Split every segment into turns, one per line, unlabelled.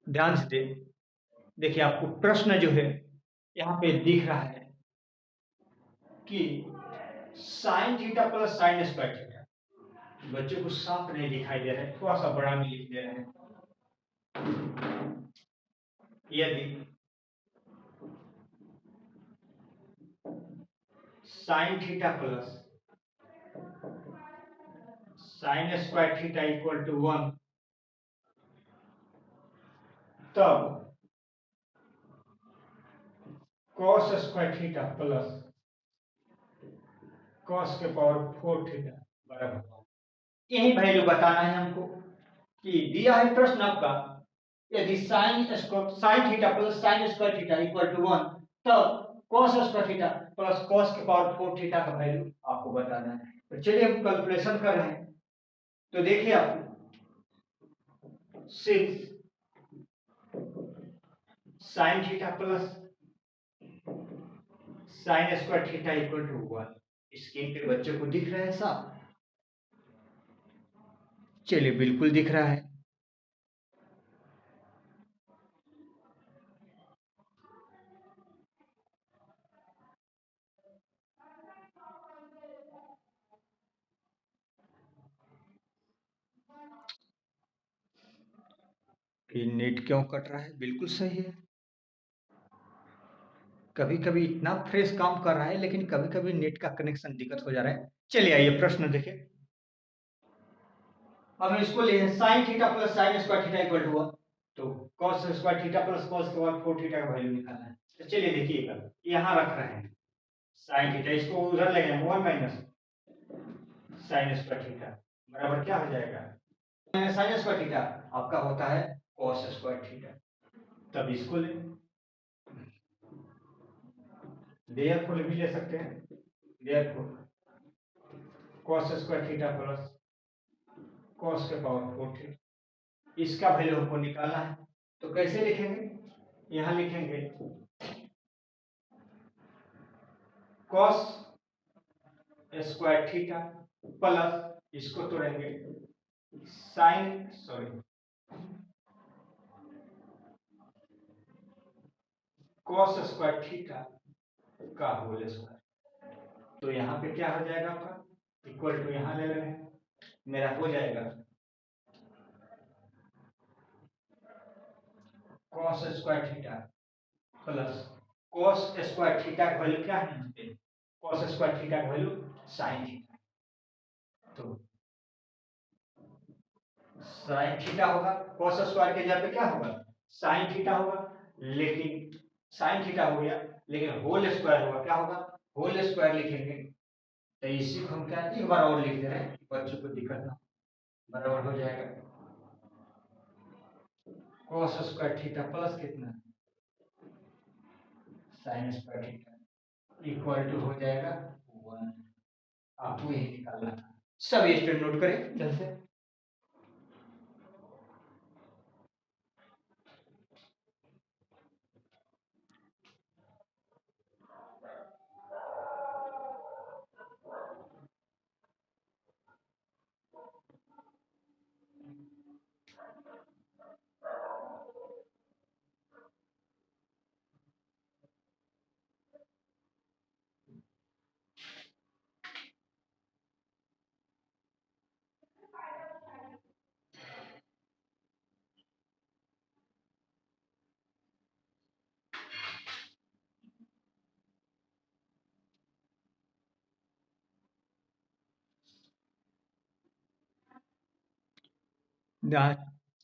ध्यान से देखिए आपको प्रश्न जो है यहाँ पे दिख रहा है कि sign theta plus sine square theta. बच्चों को साफ नहीं दिखाई दे रहा है, थोड़ा सा बड़ा में लिख दे रहे हैं। यदि sine theta plus sine square theta equal to 1, तब cos square theta plus cos के पावर 4 थीटा बराबर, यही वैल्यू बताना है हमको कि दिया है प्रश्न आपका, यदि sine theta plus sine square theta equal to 1, तब cos square theta plus cos के पावर 4 थीटा का वैल्यू आपको बताना है। तो चलिए हम कैलकुलेशन कर रहे हैं। तो देखिए आप 6 sine theta plus sine square theta equal to 1, screen पे बच्चों को दिख रहा है साहब? चलिए बिल्कुल दिख रहा है। ये नेट क्यों कट रहा है? बिल्कुल सही है। कभी-कभी इतना फ्रेश काम कर रहा है, लेकिन कभी-कभी नेट का कनेक्शन दिक्कत हो जा रहा है। चलिए आइए प्रश्न देखें। हम इसको ले sine theta plus sine square theta equal to 1, तो cos square theta plus cos के बाद 4 थीटा का वैल्यू निकालना है। तो चलिए देखिएगा, यहाँ रख रहे हैं साइन थीटा, इसको उधर ले गए 1 माइनस साइन स्क्वायर थीटा बराबर क्या हो जाएगा? साइन स्क्वायर थीटा आपका होता है कॉस स्क्वायर थीटा। तब इसको ले देयरफॉर भी ले सकते हैं, therefore cos square theta plus cos के पावर 4 थीटा, इसका वैल्यू हमको निकालना है। तो कैसे लिखेंगे? यहाँ लिखेंगे कॉस स्क्वायर थीटा प्लस इसको तोड़ेंगे साइन कॉस स्क्वायर थीटा का होल स्क्वायर। तो यहाँ पे क्या हो जाएगा आपका? इक्वल टू यहाँ ले रहे हैं, मेरा हो जाएगा cos square theta plus cos square theta का वैल्यू क्या है? कॉस स्क्वायर थीटा का वैल्यू साइन थीटा, तो साइन थीटा होगा, कॉस स्क्वायर के जगह पे क्या होगा? साइन थीटा होगा, लेकिन साइन थीटा हो गया, लेकिन होल स्क्वायर होगा, क्या होगा? होल स्क्वायर लिखेंगे। तो इसी को हम क्या एक बार और लिख दे रहे हैं, बच्चों को दिक्कत ना, बराबर हो जाएगा कॉस स्क्वायर थीटा प्लस कितना sine square theta equal to हो जाएगा 1। आपको यही निकालना था। सब स्टूडेंट नोट करें जल्द से।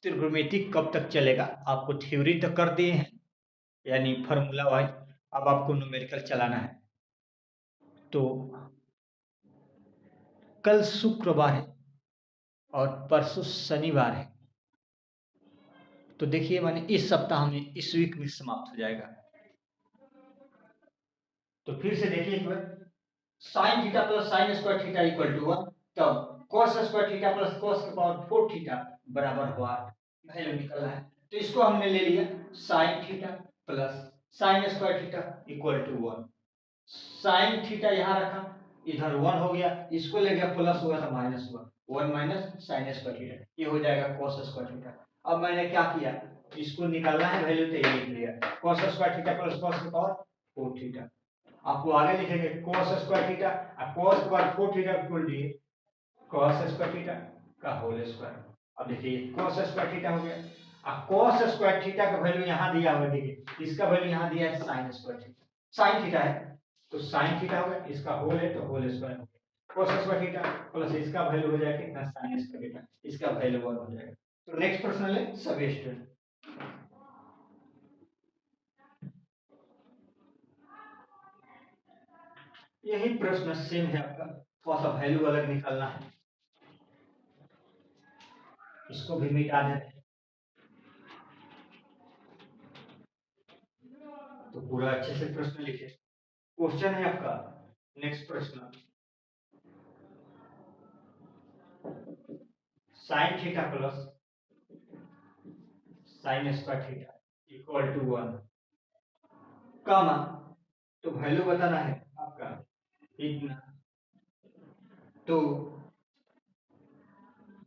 त्रिगोनोमेट्रिक कब तक चलेगा? आपको थ्योरी तो कर दिए हैं, यानी फॉर्मूला वाइज, अब आपको न्यूमेरिकल चलाना है। तो कल शुक्रवार है और परसों शनिवार है, तो देखिए माने इस सप्ताह में, इस वीक में समाप्त हो जाएगा। तो फिर से देखिए एक बार, sine theta plus sine square theta equal to 1, तब cos square theta plus cos के पावर 4 थीटा बराबर हुआ, वैल्यू निकल रहा है। तो इसको हमने ले लिया sine theta plus sine square theta equal to 1। Sine theta यहाँ रखा, इधर 1 हो गया, इसको ले गया प्लस हुआ था माइनस हुआ, 1 माइनस साइन स्क्वायर थीटा, ये हो जाएगा कॉस स्क्वायर थीटा। अब मैंने क्या किया, इसको निकालना है वैल्यू तो ये लिख लिया cos square theta plus cos की पावर 4 थीटा। आपको आगे लिखेंगे cos स्क्वायर थीटा और cos की पावर 4 थीटा को लिए cos स्क्वायर थीटा का होल स्क्वायर। अब देखिए cos स्क्वायर थीटा हो गया और cos स्क्वायर थीटा का वैल्यू यहाँ दिया हुआ देखिए इसका वैल्यू यहाँ दिया है sin square theta, sin theta है तो sin थीटा हो गया, इसका होल है तो होल स्क्वायर हो गया cos स्क्वायर थीटा प्लस इसका वैल्यू हो जाएगा कितना sin स्क्वायर थीटा, इसका वैल्यू 1 हो जाएगा। तो नेक्स्ट प्रश्न ले सब स्टूडेंट यही प्रश्न सेम है आपका, थोड़ा सा वैल्यू अलग निकालना है, इसको भी मिटा देते हैं तो पूरा अच्छे से प्रश्न लिखे। क्वेश्चन है आपका नेक्स्ट प्रश्न sine theta plus sine square theta equal to 1 comma तो वैल्यू बताना है आपका इतना तो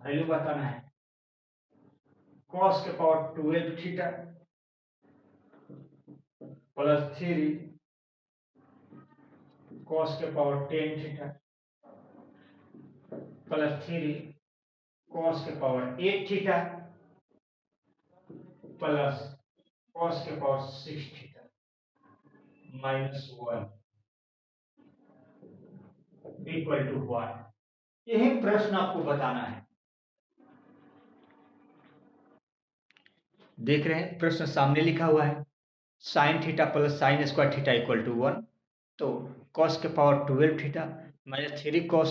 वैल्यू बताना है cos के पावर 12 थीटा प्लस 3 cos के पावर 10 थीटा प्लस 3 cos के पावर 8 थीटा प्लस cos के power 6 theta minus 1 equal to 1। यही प्रश्न आपको बताना है। देख रहे हैं प्रश्न सामने लिखा हुआ है sine theta plus sine square theta equal to 1 तो cos के पावर 12 थीटा माइनस 3 cos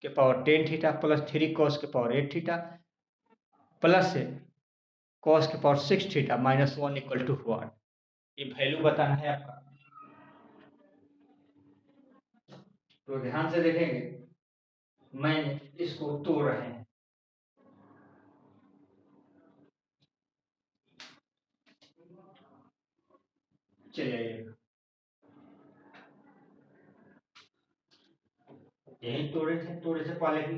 के पावर 10 थीटा प्लस 3 cos के पावर 8 थीटा प्लस cos के power 6 theta minus 1 equal to 1। ये वैल्यू बताना है आपका, तो ध्यान से देखेंगे मैंने इसको तोड़ रहे हैं चलिए यही तोड़े थे पहले भी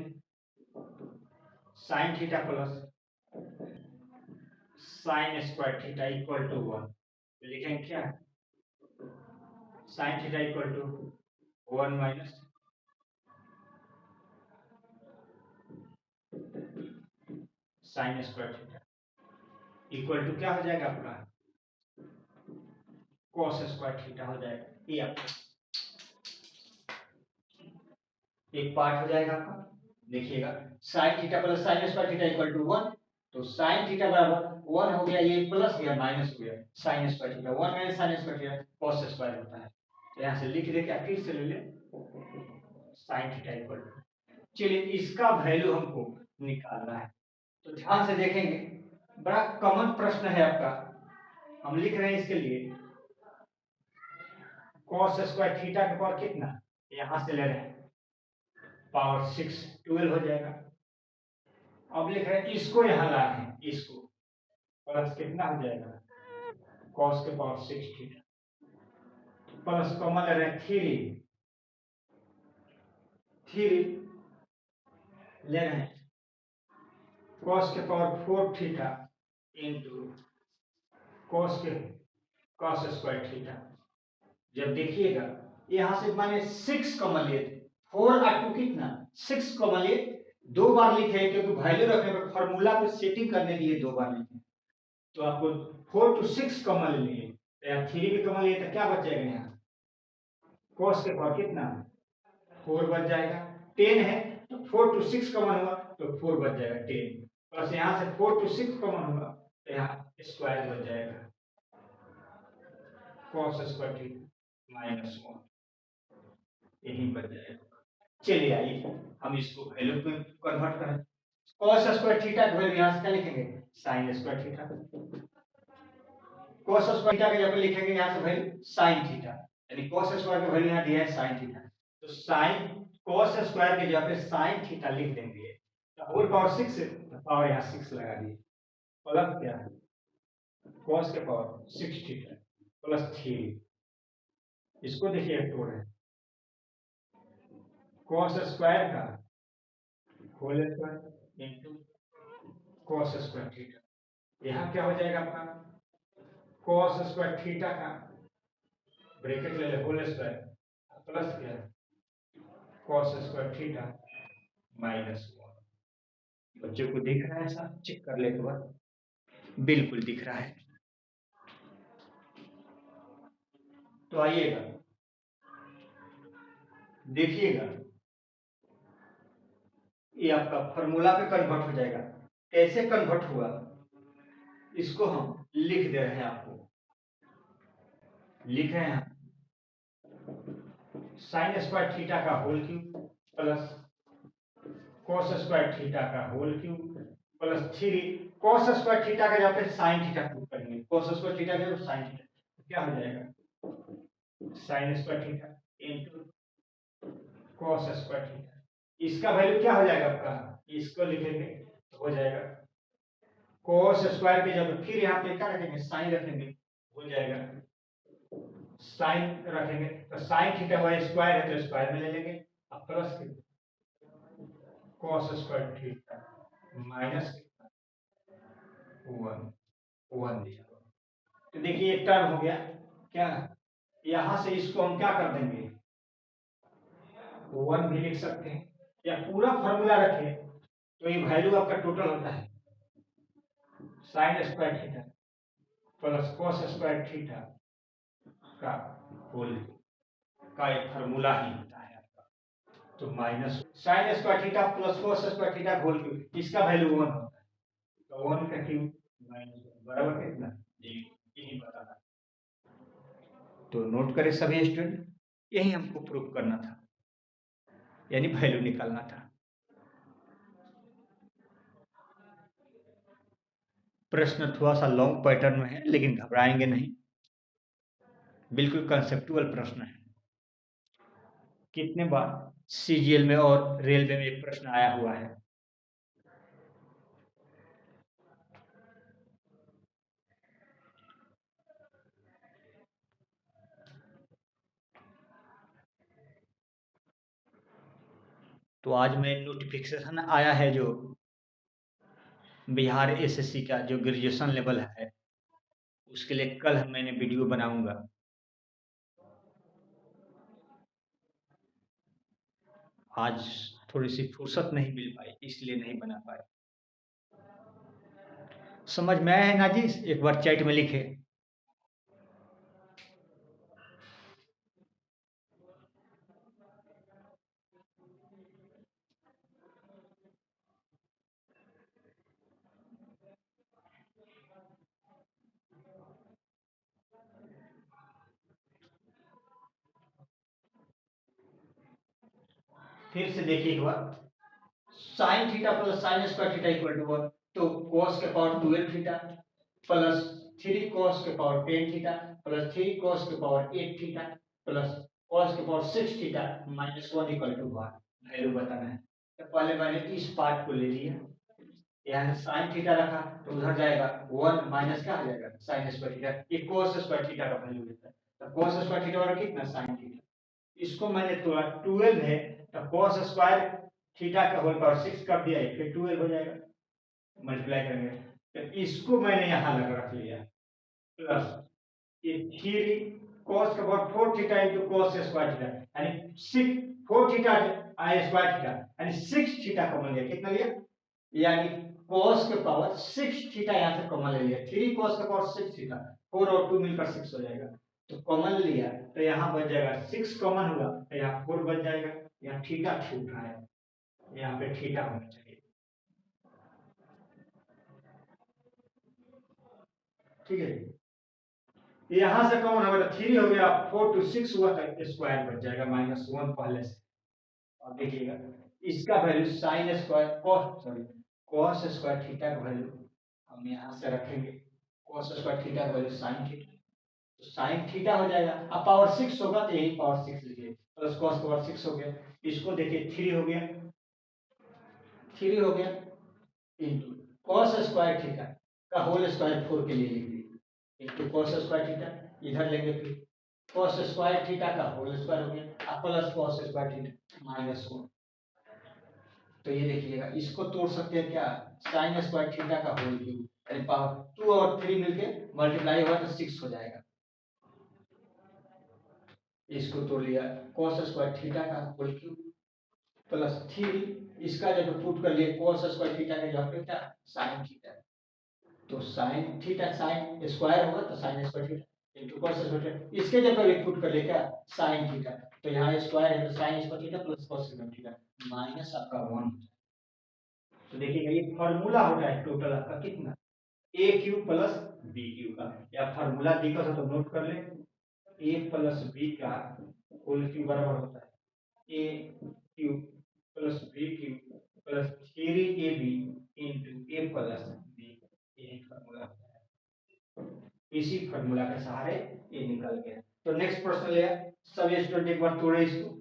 sine theta plus sine square theta equal to 1 लिखेंगे क्या sine theta equal to 1 minus sine square theta equal to क्या हो जाएगा आपका cos स्क्वायर थीटा हो जाएगा। ये आपका एक पार्ट हो जाएगा आपका, देखिएगा sine theta plus sine square theta equal to 1 तो साइन थीटा बराबर 1 हो गया, ये प्लस गया माइनस हो गया sign square theta 1 minus sine square theta cos square होता है। तो यहाँ से लिख दे क्या फिर से ले ले साइन थीटा इक्वल टू, चलिए इसका वैल्यू हमको निकालना है। तो ध्यान से देखेंगे बड़ा कॉमन प्रश्न है आपका, हम लिख रहे हैं इसके लिए cos स्क्वायर थीटा का पावर कितना यहां से ले रहे हैं पावर 6 12 हो जाएगा। अब लिख रहे हैं इसको यहां ला रहे हैं इसको प्लस कितना हो जाएगा cos के पावर 6 थीटा प्लस कॉमन ले रहे हैं 3 ले रहे हैं cos के power 4 theta into cos square theta. जब देखिएगा यहां से माने 6 कॉमन लिए 4 और 2 कितना 6 कॉमन लिए, दो बार लिखे क्योंकि वैल्यू रखने पर फॉर्मूला पे सेटिंग करने के लिए दो बार लिखे तो आपको 4 to 6 कॉमन लिए तो यहाँ 3 भी कॉमन लिए तो क्या बच जाएगा यहाँ cos के पावर कितना 4 बच जाएगा 10 है तो 4 to 6 कॉमन हुआ तो 4 बच जाएगा 10 प्लस यहाँ से 4 to 6 कॉमन हुआ तो यहाँ स्क्वायर बच जाएगा cos स्क्वायर थीटा माइनस 1 यही बच जाएगा। चलिए आइए हम इसको वैल्यू में कन्वर्ट करें cos स्क्वायर थीटा का वैल्यू यहाँ से क्या लिखेंगे sin square theta cos square theta का जब लिखेंगे यहाँ से वैल्यू sin थीटा यानी cos स्क्वायर का वैल्यू यहाँ दिया है sin थीटा तो sin cos स्क्वायर के जगह पे sin थीटा लिख देंगे तो होल पावर 6 तो पावर यहाँ 6 लगा दिए प्लस क्या है cos के पावर 6 थीटा प्लस 3 इसको देखिए तोड़ है cos स्क्वायर का whole square into cos square theta यहाँ क्या हो जाएगा आपका cos स्क्वायर थीटा का ब्रैकेट ले ले होल स्क्वायर प्लस क्या cos स्क्वायर थीटा माइनस 1। बच्चों को दिख रहा है ऐसा? चेक कर ले एक बार। बिल्कुल दिख रहा है। तो आइएगा देखिएगा, ये आपका फॉर्मूला पे कन्वर्ट हो जाएगा। कैसे कन्वर्ट हुआ इसको हम लिख दे रहे हैं आपको। लिख रहे हैं साइन स्क्वायर थीटा का whole cube plus cos square theta का whole cube plus 3 cos square theta का जब पे साइन थीटा प्रूव करेंगे। कॉस स्क्वायर थीटा का साइन थीटा क्या हो जाएगा sine square theta into cos square theta. इसका वैल्यू क्या हो जाएगा आपका, इसको लिखेंगे तो हो जाएगा cos स्क्वायर के जब फिर यहाँ पे क्या रखेंगे साइन रखेंगे हो जाएगा साइन रखेंगे तो साइन थीटा हुआ स्क्वायर है तो स्क्वायर में ले लेंगे अब plus cos square theta minus 1 दिया। तो देखिए एक टर्म हो गया क्या, यहां से इसको हम क्या कर देंगे 1 भी लिख सकते हैं या पूरा फॉर्मूला रखें तो ये वैल्यू आपका टोटल होता है sine square theta plus cos square theta का होल का एक फार्मूला ही होता है आपका। तो minus sine square theta plus cos square theta whole cube इसका वैल्यू 1 होता है। तो 1 का क्यूब माइनस 1 बराबर कितना जी यही बताना। तो नोट करें सभी स्टूडेंट, यही हमको प्रूव करना था यानी वैल्यू निकालना था। प्रश्न थोड़ा सा लॉन्ग पैटर्न में है लेकिन घबराएंगे नहीं, बिल्कुल कंसेप्चुअल प्रश्न है। कितने बार सीजीएल में और रेलवे में एक प्रश्न आया हुआ है। तो आज में नोटिफिकेशन आया है जो बिहार एसएससी का जो ग्रेजुएशन लेवल है उसके लिए कल मैंने वीडियो बनाऊंगा। आज थोड़ी सी फुर्सत नहीं मिल पाई इसलिए नहीं बना पाए। समझ में आया है ना जी, एक बार चैट में लिखे। फिर से देखिए एक बार sine theta plus sine square theta equal to 1। तो cos के पावर 12 थीटा प्लस 3 cos के पावर 10 थीटा प्लस 3 cos के पावर 8 थीटा प्लस cos के power 6 theta minus 1 equal to 1 value बताना है। तो पहले मैंने इस पार्ट को ले लिया, यहाँ साइन थीटा रखा तो उधर जाएगा 1 माइनस क्या आ जाएगा साइन स्क्वायर थीटा। ये cos स्क्वायर थीटा का वैल्यू देता है तो cos स्क्वायर थीटा वाला कितना साइन थीटा। इसको मैंने तोड़ा 12 है तो cos स्क्वायर थीटा का होल पावर 6 कर दिया है फिर 12 हो जाएगा मल्टीप्लाई करेंगे। तो इसको मैंने यहाँ लगा रख लिया प्लस ये 3 cos का power 4 theta into cos square theta यानी 6 4 थीटा आई स्क्वायर थीटा यानी 6 थीटा कॉमन लिया। कितना लिया यानी cos के पावर 6 थीटा यहाँ से कॉमन ले लिया। 3 cos का पावर 6 थीटा 4 और 2 मिलकर 6 हो जाएगा तो कॉमन लिया तो यहाँ बच जाएगा 6 कॉमन हुआ तो यहाँ 4 बच जाएगा। यहाँ थीटा छूट रहा है यहाँ पे थीटा होना चाहिए ठीक है। यहाँ से कॉमन होगा तो 3 हो गया 4 to 6 हुआ तो स्क्वायर बच जाएगा माइनस 1 पहले से। और देखिएगा इसका value sine square cos square theta का वैल्यू हम यहाँ से रखेंगे cos स्क्वायर थीटा का वैल्यू साइन थीटा तो साइन थीटा हो जाएगा। अब पावर 6 होगा तो यही पावर 6 लिखिए प्लस cos पावर 6 हो गया। इसको देखिए 3 हो गया इंटू cos स्क्वायर थीटा का होल स्क्वायर 4 के लिए लिख दिए इंटू cos स्क्वायर थीटा इधर लेंगे फिर cos स्क्वायर थीटा का होल स्क्वायर हो गया अब plus cos square theta minus 1। तो ये देखिएगा इसको तोड़ सकते हैं क्या साइन स्क्वायर थीटा का होल क्यूब यानी पावर 2 और 3 मिलके मल्टीप्लाई होगा तो 6 हो जाएगा। इसको तो लिया cos स्क्वायर थीटा का होल क्यूब प्लस 3 इसका जब पुट कर लिए cos स्क्वायर थीटा का जगह पे क्या sin थीटा, तो sin थीटा sin स्क्वायर होगा तो sin square theta into cos square, इसके जब पे पुट कर लिए क्या sin थीटा, तो यहाँ स्क्वायर है तो sin square theta plus cos square theta minus आपका 1। तो देखिएगा ये फार्मूला होता है टोटल आपका कितना A cube plus B cube का, या फार्मूला दिक्कत हो तो नोट कर ले, ए प्लस बी का होल क्यू बराबर होता है A cube plus B cube plus 3ab into A plus B, यही फार्मूला होता है। इसी फार्मूला के सहारे ये निकल गया। तो नेक्स्ट प्रश्न लिया, सभी स्टूडेंट एक बार तोड़े इसको।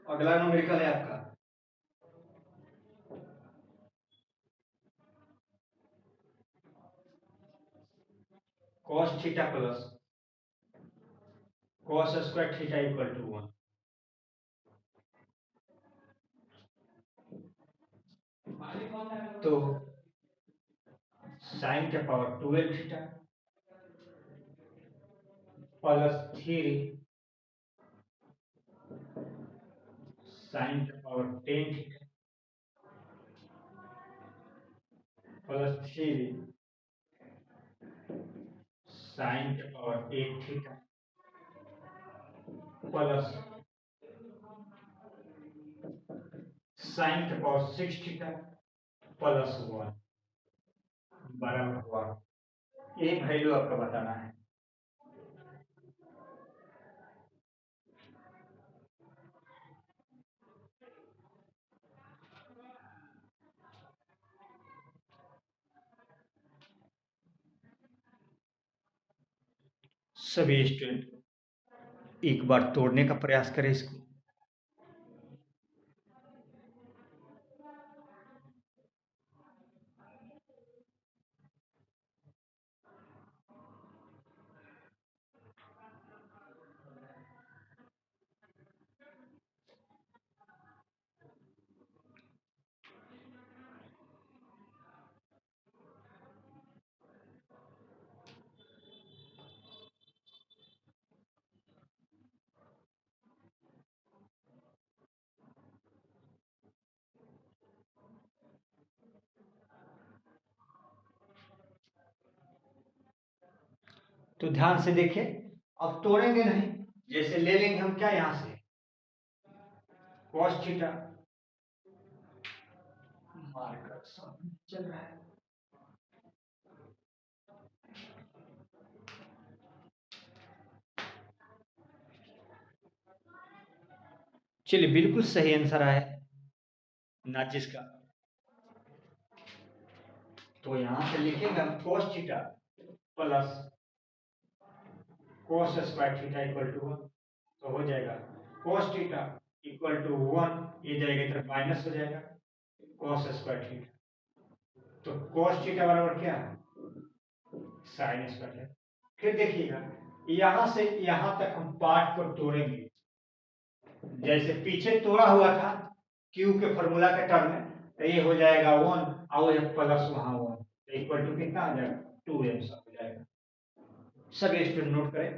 अगला न्यूमेरिकल है आपका cos theta plus cos square theta equal to 1। तो sin के पावर 12 थीटा प्लस 3 sin के पावर 10 थीटा प्लस 3 sin के पावर 8 थीटा प्लस sin के पावर 6 थीटा प्लस 1 बराबर हुआ। ये वैल्यू आपका बताना है। सभी स्टूडेंट एक बार तोड़ने का प्रयास करें इसको। तो ध्यान से देखिए, अब तोड़ेंगे नहीं, जैसे ले लेंगे हम क्या यहां से cos थीटा, मार्कर चल रहा है, चलिए बिल्कुल सही आंसर आया नाजिश का। तो यहां से लिखेंगे हम cos theta plus cos square theta equal to 1, तो हो जाएगा cos थीटा इक्वल टू 1, ये जाएगा इधर माइनस हो जाएगा cos स्क्वायर थीटा, तो cos थीटा बराबर क्या है sin स्क्वायर थीटा। फिर देखिएगा यहां से यहां तक हम पार्ट को तोड़ेंगे, जैसे पीछे तोड़ा हुआ था q के फॉर्मूला के टर्म में, तो ये हो जाएगा 1 और ये प्लस वहां 1, तो इक्वल टू कितना आ जाएगा 2m सब हो जाएगा। सभी स्टूडेंट नोट करें,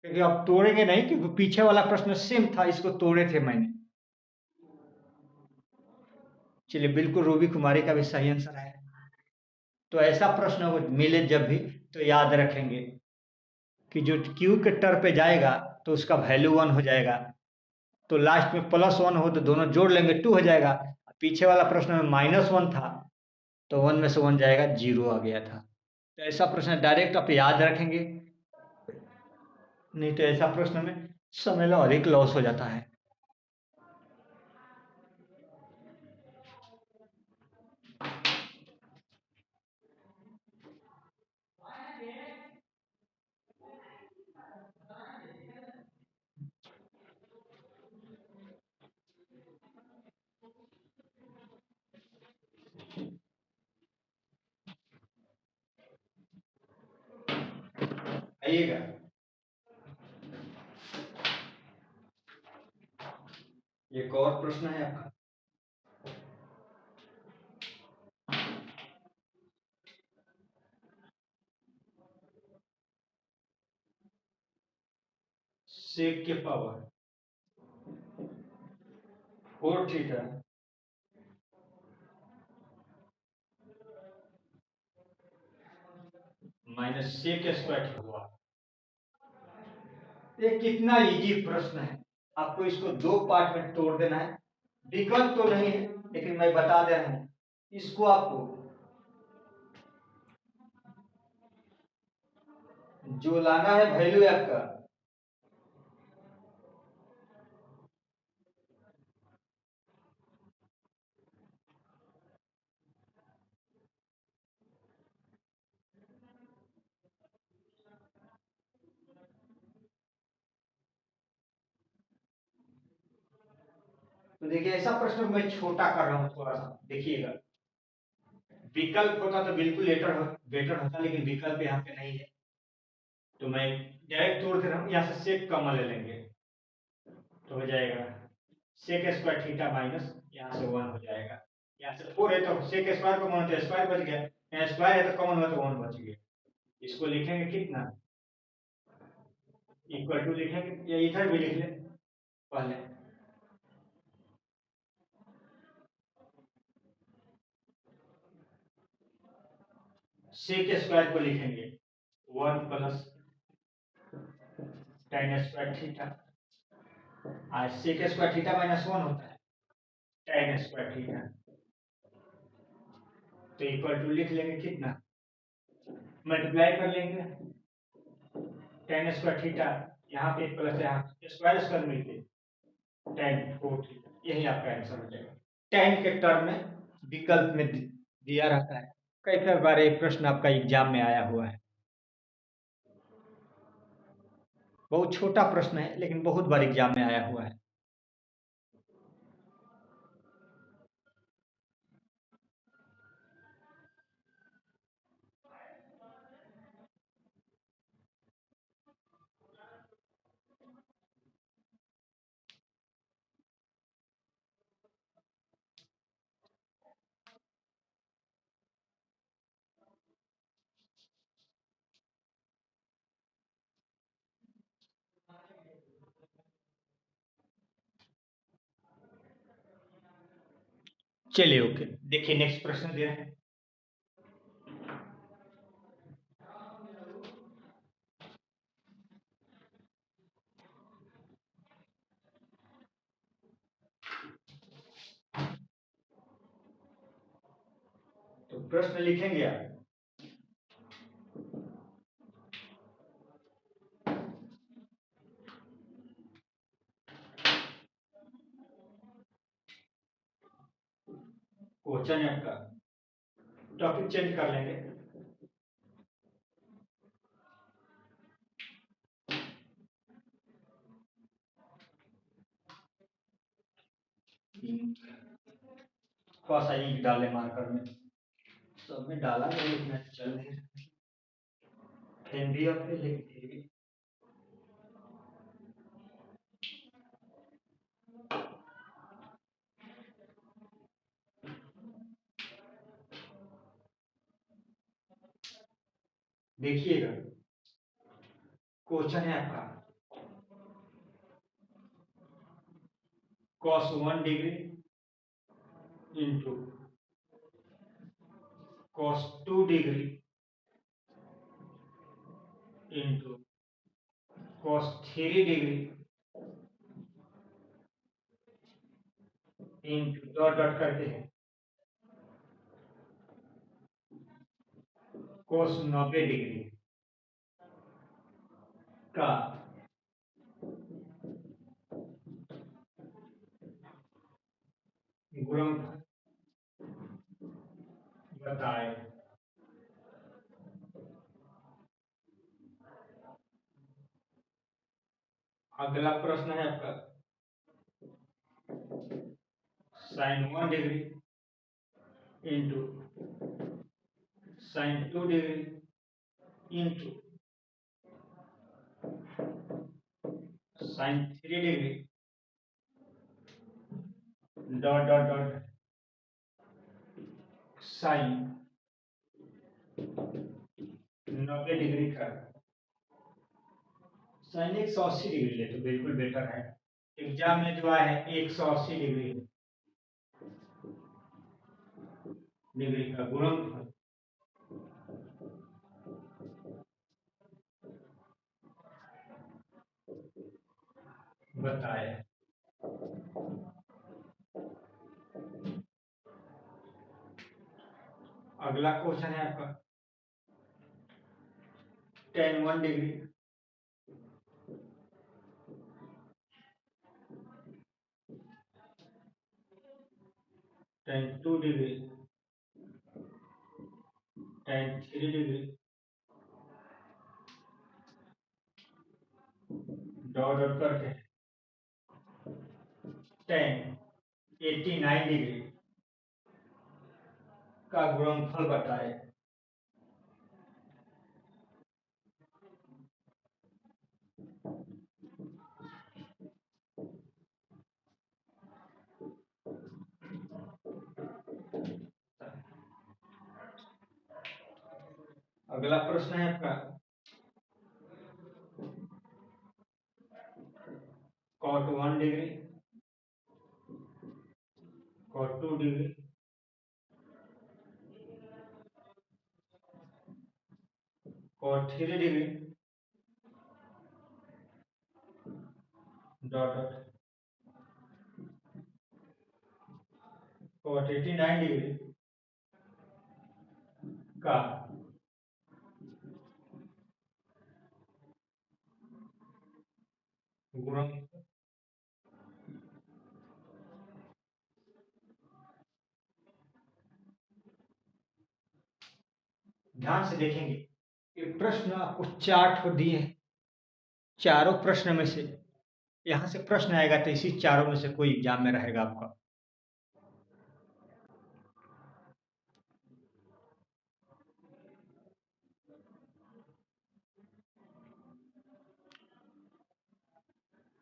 क्योंकि आप तोड़ेंगे नहीं, क्योंकि पीछे वाला प्रश्न सेम था, इसको तोड़े थे मैंने। चलिए बिल्कुल रूबी कुमारी का भी सही आंसर है। तो ऐसा प्रश्न हो मिले जब भी तो याद रखेंगे कि जो क्यू के टर पे जाएगा तो उसका वैल्यू 1 हो जाएगा, तो लास्ट में +1 हो तो दोनों जोड़ लेंगे 2 हो जाएगा। पीछे वाला प्रश्न में -1 था तो 1 में से 1 जाएगा 0 आ गया था। तो ऐसा प्रश्न डायरेक्ट आप याद रखेंगे, नहीं तो ऐसा प्रश्न में समय लो अधिक लॉस हो जाता है। बताइएगा। एक और प्रश्न है आपका। सेक के power 4 theta minus sec square हुआ। ये कितना इजी प्रश्न है, आपको इसको दो पार्ट में तोड़ देना है। विकल्प तो नहीं है लेकिन मैं बता दे रहा हूं, इसको आपको जो लाना है वैल्यू आपका तो देखिए ऐसा प्रश्न मैं छोटा कर रहा हूं थोड़ा सा, देखिएगा। विकल्प होता तो बिल्कुल बेटर होता, लेकिन विकल्प यहाँ पे नहीं है तो मैं डायरेक्ट तोड़ दे रहा हूँ। यहाँ से सेक कॉमन ले लेंगे तो हो जाएगा सेक स्क्वायर थीटा माइनस यहाँ से 1 हो जाएगा। यहाँ से 4 है तो सेक स्क्वायर कॉमन तो स्क्वायर बच गया, यहाँ स्क्वायर है तो कॉमन हुआ तो 1 बच गया। इसको लिखेंगे कितना, इक्वल टू लिखेंगे या इधर भी लिख ले पहले। सेक स्क्वायर को लिखेंगे 1 प्लस tan स्क्वायर थीटा, और सेक स्क्वायर थीटा माइनस 1 होता है tan स्क्वायर थीटा, तो इक्वल टू लिख लेंगे कितना, मल्टीप्लाई कर लेंगे tan स्क्वायर थीटा, यहाँ पे प्लस यहाँ स्क्वायर स्क्वायर मिलके tan 4 थीटा, यही आपका आंसर हो जाएगा। tan के टर्म में विकल्प में दिया रहता है, कई बार एक प्रश्न आपका एग्जाम में आया हुआ है। बहुत छोटा प्रश्न है लेकिन बहुत बार एग्जाम में आया हुआ है। चलिए ओके, देखिए नेक्स्ट प्रश्न दे रहे हैं। तो प्रश्न लिखेंगे आप, क्वेश्चन है आपका, टॉपिक चेंज कर लेंगे। कौन सा इंक डाले मार्कर में, सब में डाला है लेकिन चल नहीं रहा। पेन भी अपने लेके देखिएगा। क्वेश्चन है आपका cos 1 degree into cos 2 degree into cos 3 degree into dot dot करते हैं cos 90 डिग्री का गुणनफल बताए। अगला प्रश्न है आपका sin 1 degree into sin 2 degree into sine 3 degree dot dot dot sine 90 degree का साइन 180 डिग्री ले तो बिल्कुल बेटर है। एग्जाम में जो आया है 180 डिग्री का गुणनफल बताए। अगला क्वेश्चन है आपका tan 1 degree tan 2 degree tan 3 degree dot dot करके tan 89 डिग्री का गुणनफल बताए। अगला प्रश्न है आपका cot 1 degree cot 2 degree cot 3 degree dot dot cot 89 degree का गुणन। ध्यान से देखेंगे ये प्रश्न आपको चार्ट दिए हैं, चारों प्रश्न में से यहाँ से प्रश्न आएगा तो इसी चारों में से कोई एग्जाम में रहेगा आपका।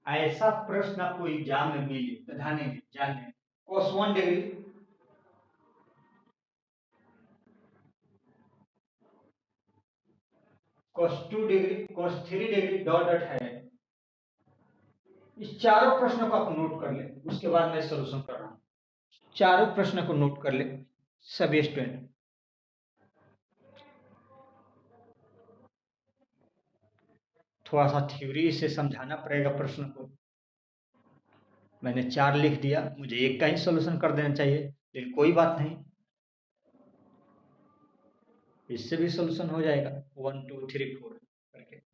ऐसा प्रश्न आपको एग्जाम में मिले तो ध्यान जाने cos 1 degree cos 2 degree cos 3 degree dot dot है। इस चारों प्रश्नों को आप नोट कर ले, उसके बाद मैं सॉल्यूशन कर रहा हूँ। चारों प्रश्न को नोट कर ले सभी स्टूडेंट। थोड़ा सा थ्योरी से समझाना पड़ेगा प्रश्न को। मैंने 4 लिख दिया, मुझे एक का ही सॉल्यूशन कर देना चाहिए, लेकिन कोई बात नहीं, इससे भी सॉल्यूशन हो जाएगा 1 2 3 4 करके।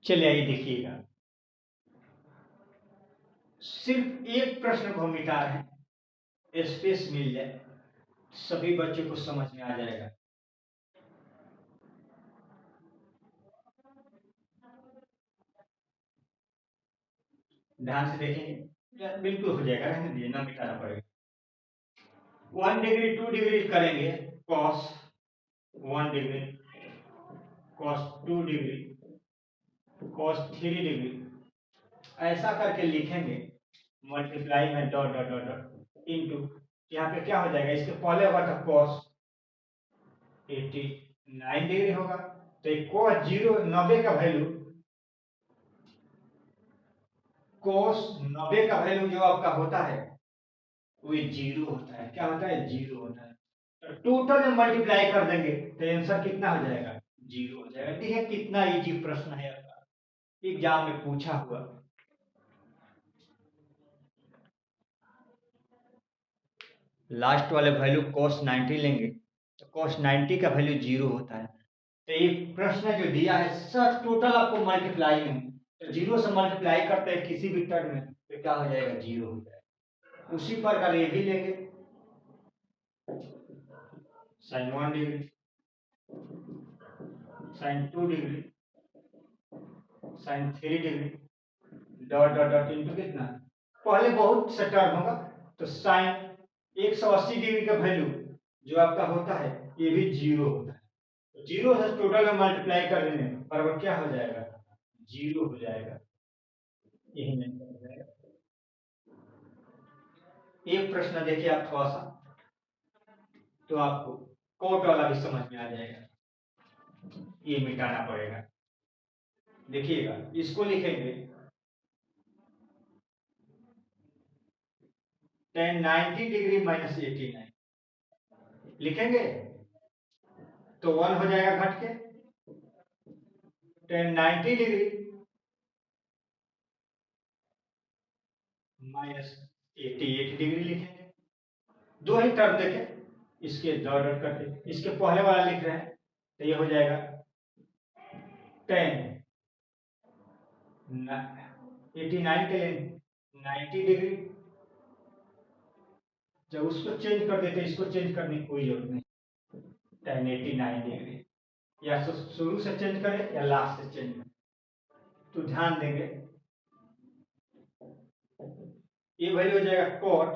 चलिए आइए देखिएगा, सिर्फ एक प्रश्न को हम मिटा रहे हैं, स्पेस मिल जाए सभी बच्चों को समझ में आ जाएगा। ध्यान से देखेंगे बिल्कुल हो जाएगा, रहने दीजिए, ना मिटाना पड़ेगा। 1 डिग्री 2 डिग्री करेंगे cos 1 degree cos 2 degree cos 3 degree ऐसा करके लिखेंगे, मल्टीप्लाई में dot dot dot dot into, यहाँ पे क्या हो जाएगा, इसके पहले होगा था cos 89 डिग्री होगा, तो cos 90 का वैल्यू, cos 90 का वैल्यू जो आपका होता है वो 0 होता है। क्या होता है? 0 होता है। तो टोटल में मल्टीप्लाई कर देंगे तो आंसर कितना हो जाएगा? 0 हो जाएगा। देखिए कितना इजी प्रश्न है आपका, एग्जाम में पूछा हुआ। लास्ट वाले वैल्यू cos 90 लेंगे तो cos 90 का वैल्यू 0 होता है। तो एक प्रश्न जो दिया है सब टोटल आपको मल्टीप्लाई में तो जीरो से मल्टीप्लाई करते हैं किसी भी टर्म में तो क्या हो जाएगा, जीरो हो जाएगा। उसी प्रकार ये भी लेंगे, sine 1 degree, sine 2 degree, sine 3 degree, dot dot dot into कितना, पहले बहुत सा टर्म होगा तो साइन 180 डिग्री का वैल्यू जो आपका होता है ये भी जीरो होता है। तो जीरो से टोटल में मल्टीप्लाई कर देने पर वो क्या हो जाएगा, जीरो हो जाएगा। यही नहीं हो जाएगा। एक प्रश्न देखिए आप थोड़ा सा, तो आपको कोट वाला भी समझ में आ जाएगा, ये मिटाना पड़ेगा। देखिएगा इसको लिखेंगे tan 90 डिग्री माइनस 89 लिखेंगे तो 1 हो जाएगा घट के, tan 90 डिग्री माइनस 88 डिग्री लिखेंगे। दो ही टर्म देखें, इसके डॉट डॉट करके इसके पहले वाला लिख रहे हैं तो ये हो जाएगा tan 89 के लिए 90 डिग्री, जब उसको चेंज कर देते इसको चेंज करने की कोई जरूरत नहीं, tan 89 डिग्री, या शुरू से चेंज करें या लास्ट से चेंज करें। तो ध्यान देंगे ये वैल्यू हो जाएगा cot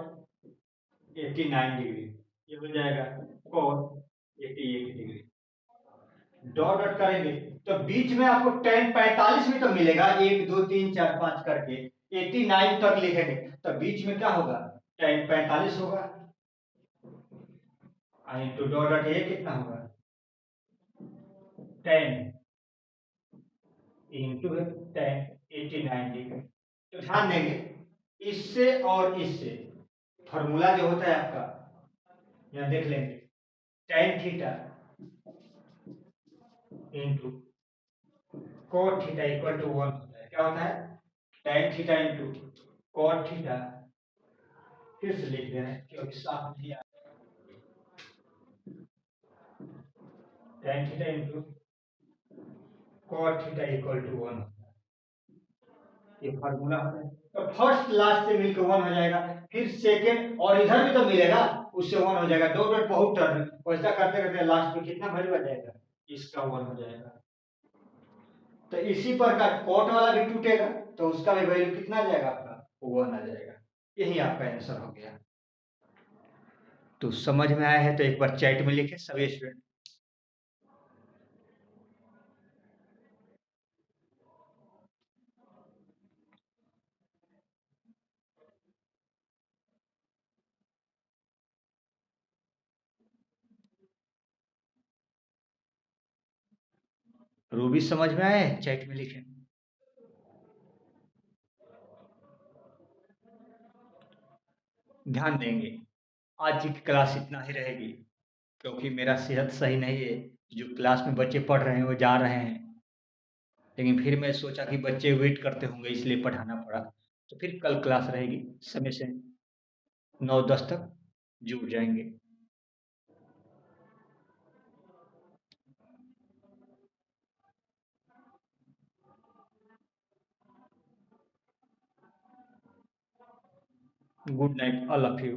89 डिग्री, ये हो जाएगा cot 88 डिग्री। डॉट डॉट करेंगे तो बीच में आपको tan 45 भी तो मिलेगा, 1 2 3 4 5 करके 89 तक लिखेंगे तो बीच में क्या होगा, tan 45 होगा, तो डॉट डॉट ये कितना होगा, tan इंटू tan 89 डिग्री। तो ध्यान देंगे इससे और इससे फॉर्मूला जो होता है आपका यहाँ देख लेंगे, tan theta into cot theta equal to 1 होता है। क्या होता है, tan theta into cot theta, फिर से लिख दे रहे हैं क्योंकि साफ नहीं आ, tan theta into cot theta equal to 1 होता है, ये फार्मूला होता है। तो फर्स्ट लास्ट से मिलकर 1 हो जाएगा, फिर सेकंड और इधर भी तो मिलेगा उससे 1 हो जाएगा, दो डॉट बहुत टर्म है, वैसा करते करते लास्ट में कितना वैल्यू आ जाएगा, इसका 1 हो जाएगा। तो इसी प्रकार कोट वाला भी टूटेगा तो उसका भी वैल्यू कितना आ जाएगा आपका, 1 आ जाएगा। यही आपका आंसर हो गया। तो समझ में आया है तो एक बार चैट में लिखे सभी स्टूडेंट। रूबी समझ में आया है, चैट में लिखें। ध्यान देंगे आज की क्लास इतना ही रहेगी क्योंकि मेरा सेहत सही नहीं है, जो क्लास में बच्चे पढ़ रहे हैं वो जा रहे हैं, लेकिन फिर मैं सोचा कि बच्चे वेट करते होंगे इसलिए पढ़ाना पड़ा। तो फिर कल क्लास रहेगी समय से 9-10 तक जुड़ जाएंगे। Good night all of you.